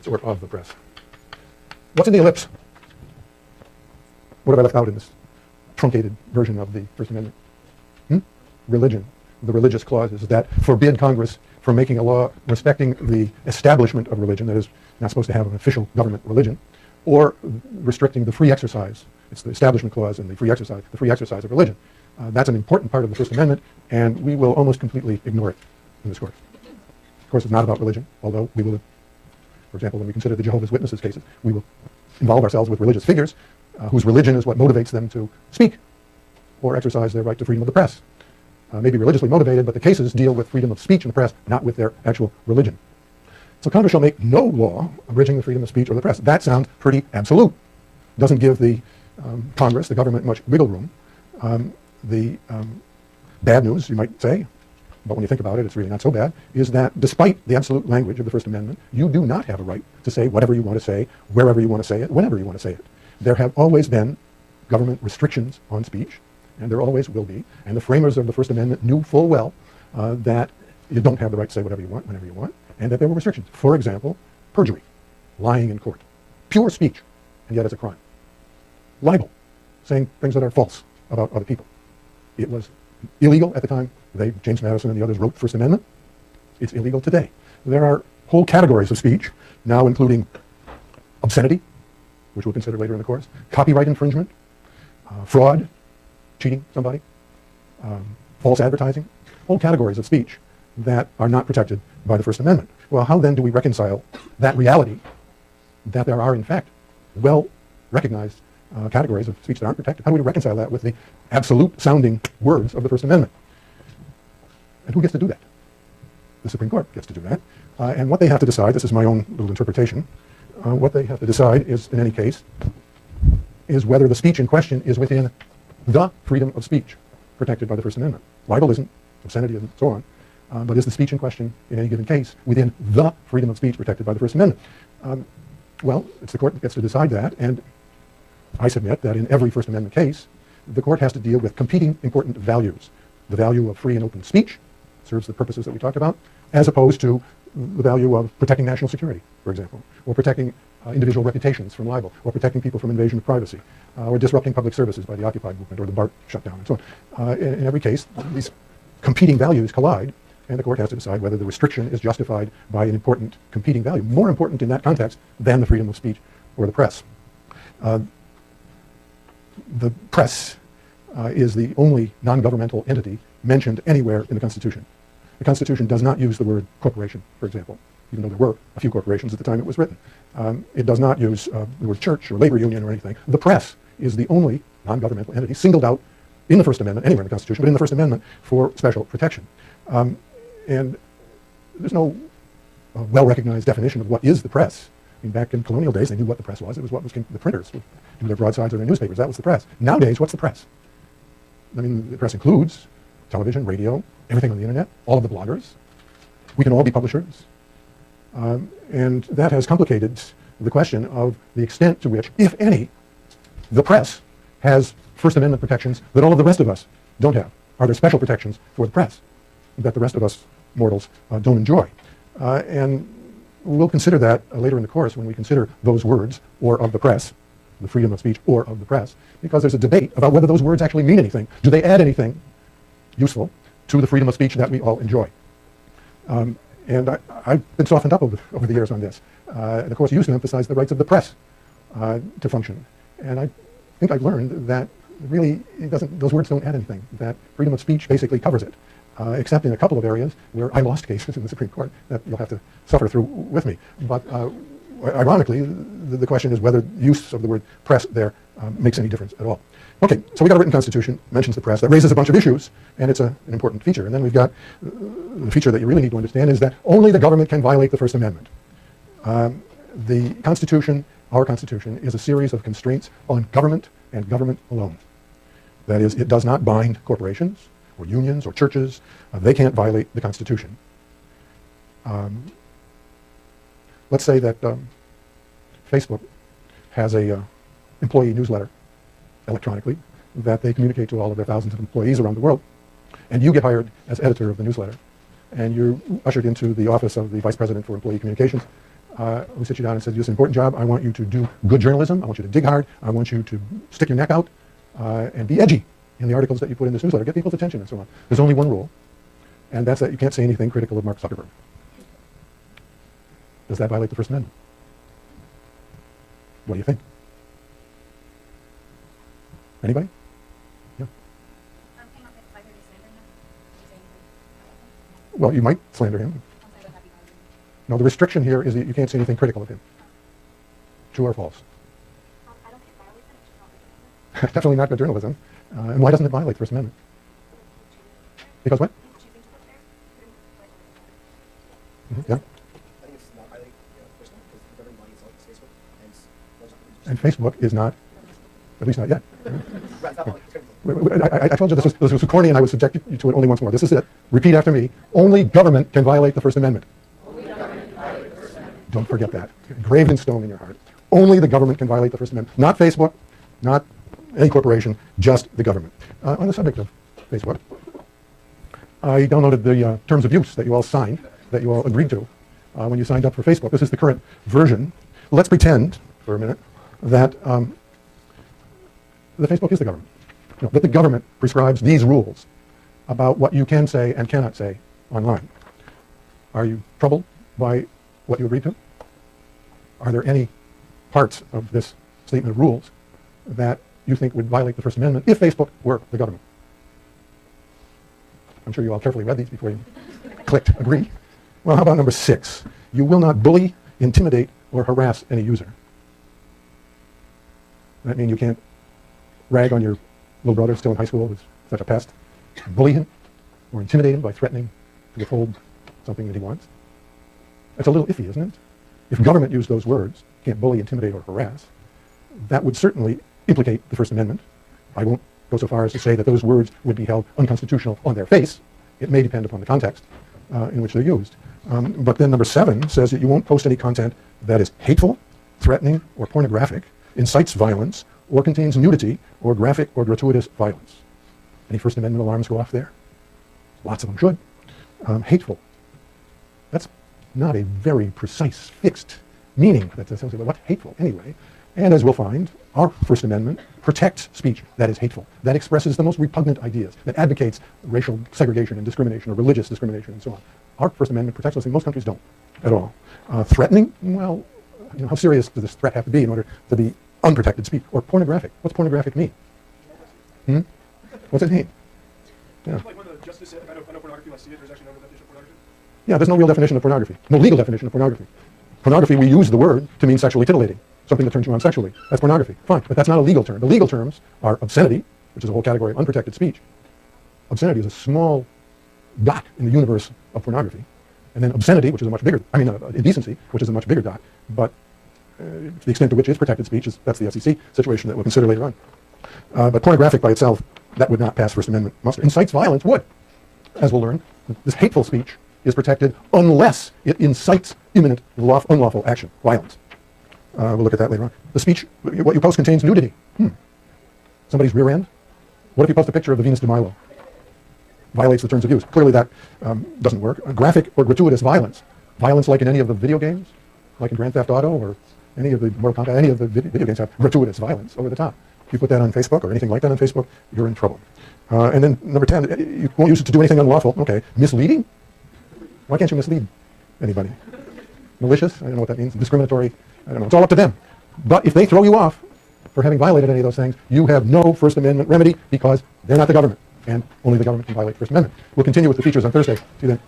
or of the press. What's in the ellipse? What have I left out in this truncated version of the First Amendment? Religion. The religious clauses that forbid Congress from making a law respecting the establishment of religion, that is, not supposed to have an official government religion, or restricting the free exercise. It's the Establishment Clause and the free exercise of religion. That's an important part of the First Amendment, and we will almost completely ignore it in this course. Of course, it's not about religion, although we will, for example, when we consider the Jehovah's Witnesses cases, we will involve ourselves with religious figures whose religion is what motivates them to speak or exercise their right to freedom of the press. Maybe religiously motivated, but the cases deal with freedom of speech in the press, not with their actual religion. So Congress shall make no law abridging the freedom of speech or the press. That sounds pretty absolute. Doesn't give the Congress, the government, much wiggle room. The bad news, you might say, but when you think about it, it's really not so bad, is that despite the absolute language of the First Amendment, you do not have a right to say whatever you want to say, wherever you want to say it, whenever you want to say it. There have always been government restrictions on speech, and there always will be. And the framers of the First Amendment knew full well that you don't have the right to say whatever you want, whenever you want, and that there were restrictions. For example, perjury, lying in court, pure speech, and yet it's a crime. Libel, saying things that are false about other people. It was illegal at the time James Madison and the others wrote the First Amendment. It's illegal today. There are whole categories of speech, now including obscenity, which we'll consider later in the course, copyright infringement, fraud, cheating somebody, false advertising, whole categories of speech that are not protected by the First Amendment. Well, how then do we reconcile that reality that there are, in fact, well-recognized categories of speech that aren't protected? How do we reconcile that with the absolute-sounding words of the First Amendment? And who gets to do that? The Supreme Court gets to do that. And what they have to decide, this is my own little interpretation, what they have to decide is, in any case, is whether the speech in question is within the freedom of speech protected by the First Amendment. Libel isn't, obscenity isn't, so on. But is the speech in question, in any given case, within the freedom of speech protected by the First Amendment? Well, it's the court that gets to decide that, and I submit that in every First Amendment case, the court has to deal with competing important values. The value of free and open speech serves the purposes that we talked about, as opposed to the value of protecting national security, for example, or protecting individual reputations from libel, or protecting people from invasion of privacy, or disrupting public services by the Occupy movement or the BART shutdown, and so on. In every case, these competing values collide, and the court has to decide whether the restriction is justified by an important competing value, more important in that context than the freedom of speech or the press. The press is the only non-governmental entity mentioned anywhere in the Constitution. The Constitution does not use the word corporation, for example, even though there were a few corporations at the time it was written. It does not use the word church or labor union or anything. The press is the only non-governmental entity singled out in the First Amendment, anywhere in the Constitution, but in the First Amendment for special protection. And there's no well-recognized definition of what is the press. I mean, back in colonial days, they knew what the press was. It was what was the printers would do their broadsides or their newspapers. That was the press. Nowadays, what's the press? I mean, the press includes television, radio, everything on the internet, all of the bloggers. We can all be publishers. And that has complicated the question of the extent to which, if any, the press has First Amendment protections that all of the rest of us don't have. Are there special protections for the press that the rest of us mortals don't enjoy? And we'll consider that later in the course when we consider those words, or of the press, the freedom of speech or of the press, because there's a debate about whether those words actually mean anything. Do they add anything useful to the freedom of speech that we all enjoy? And I've been softened up over the years on this. And of course, used to emphasize the rights of the press to function. And I think I've learned that really those words don't add anything, that freedom of speech basically covers it, except in a couple of areas where I lost cases in the Supreme Court that you'll have to suffer through with me. But ironically, the question is whether use of the word press there makes any difference at all. Okay, so we got a written Constitution, mentions the press, that raises a bunch of issues, and it's an important feature. And then we've got the feature that you really need to understand is that only the government can violate the First Amendment. The Constitution, our Constitution, is a series of constraints on government and government alone. That is, it does not bind corporations or unions or churches. They can't violate the Constitution. Let's say that Facebook has a employee newsletter electronically that they communicate to all of their thousands of employees around the world, and you get hired as editor of the newsletter, and you're ushered into the office of the Vice President for Employee Communications, who sits you down and says, this is an important job. I want you to do good journalism. I want you to dig hard. I want you to stick your neck out and be edgy in the articles that you put in this newsletter. Get people's attention and so on. There's only one rule, and that's that you can't say anything critical of Mark Zuckerberg. Does that violate the First Amendment? What do you think? Anybody? Yeah. Well, you might slander him. No, the restriction here is that you can't say anything critical of him. True or false? Definitely not good journalism. And why doesn't it violate the First Amendment? Because what? Yeah. And Facebook is not, at least not yet. I told you this was corny, and I would subject you to it only once more. This is it. Repeat after me. Only government can violate the First Amendment. Don't forget that. Engraved in stone in your heart. Only the government can violate the First Amendment. Not Facebook, not any corporation, just the government. On the subject of Facebook, I downloaded the terms of use that you all signed, that you all agreed to when you signed up for Facebook. This is the current version. Let's pretend for a minute that Facebook is the government. You know, that the government prescribes these rules about what you can say and cannot say online. Are you troubled by what you agreed to? Are there any parts of this statement of rules that you think would violate the First Amendment if Facebook were the government? I'm sure you all carefully read these before you clicked agree. Well, how about number 6? You will not bully, intimidate, or harass any user. That means you can't rag on your little brother still in high school who's such a pest, bully him, or intimidate him by threatening to withhold something that he wants. That's a little iffy, isn't it? If government used those words, can't bully, intimidate, or harass, that would certainly implicate the First Amendment. I won't go so far as to say that those words would be held unconstitutional on their face. It may depend upon the context in which they're used. But then number 7 says that you won't post any content that is hateful, threatening, or pornographic, incites violence, or contains nudity, or graphic or gratuitous violence. Any First Amendment alarms go off there? Lots of them should. Hateful. That's not a very precise, fixed meaning. That's essentially what's hateful anyway. And as we'll find, our First Amendment protects speech that is hateful, that expresses the most repugnant ideas, that advocates racial segregation and discrimination or religious discrimination and so on. Our First Amendment protects those things. Most countries don't at all. Threatening, well, you know, how serious does this threat have to be in order to be unprotected speech? Or pornographic. What's pornographic mean? What's it mean? Yeah. Like when the justice said, I know pornography, I see it, there's actually no definition of pornography. Yeah, there's no real definition of pornography. No legal definition of pornography. Pornography, we use the word to mean sexually titillating, something that turns you on sexually. That's pornography. Fine, but that's not a legal term. The legal terms are obscenity, which is a whole category of unprotected speech. Obscenity is a small dot in the universe of pornography. And then obscenity, which is a much bigger, indecency, which is a much bigger dot. But to the extent to which it's protected speech, that's the FCC situation that we'll consider later on. But pornographic by itself, that would not pass First Amendment muster. Incites violence would, as we'll learn. This hateful speech is protected unless it incites imminent unlawful action, violence. We'll look at that later on. The speech, what you post contains nudity. Somebody's rear end? What if you post a picture of the Venus de Milo? Violates the terms of use. Clearly that doesn't work. Graphic or gratuitous violence. Violence like in any of the video games, like in Grand Theft Auto or any of the Mortal Kombat, any of the video games have gratuitous violence over the top. If you put that on Facebook or anything like that on Facebook, you're in trouble. And then number 10, you won't use it to do anything unlawful. Okay. Misleading? Why can't you mislead anybody? Malicious? I don't know what that means. Discriminatory? I don't know. It's all up to them. But if they throw you off for having violated any of those things, you have no First Amendment remedy because they're not the government. And only the government can violate the First Amendment. We'll continue with the features on Thursday. See you then.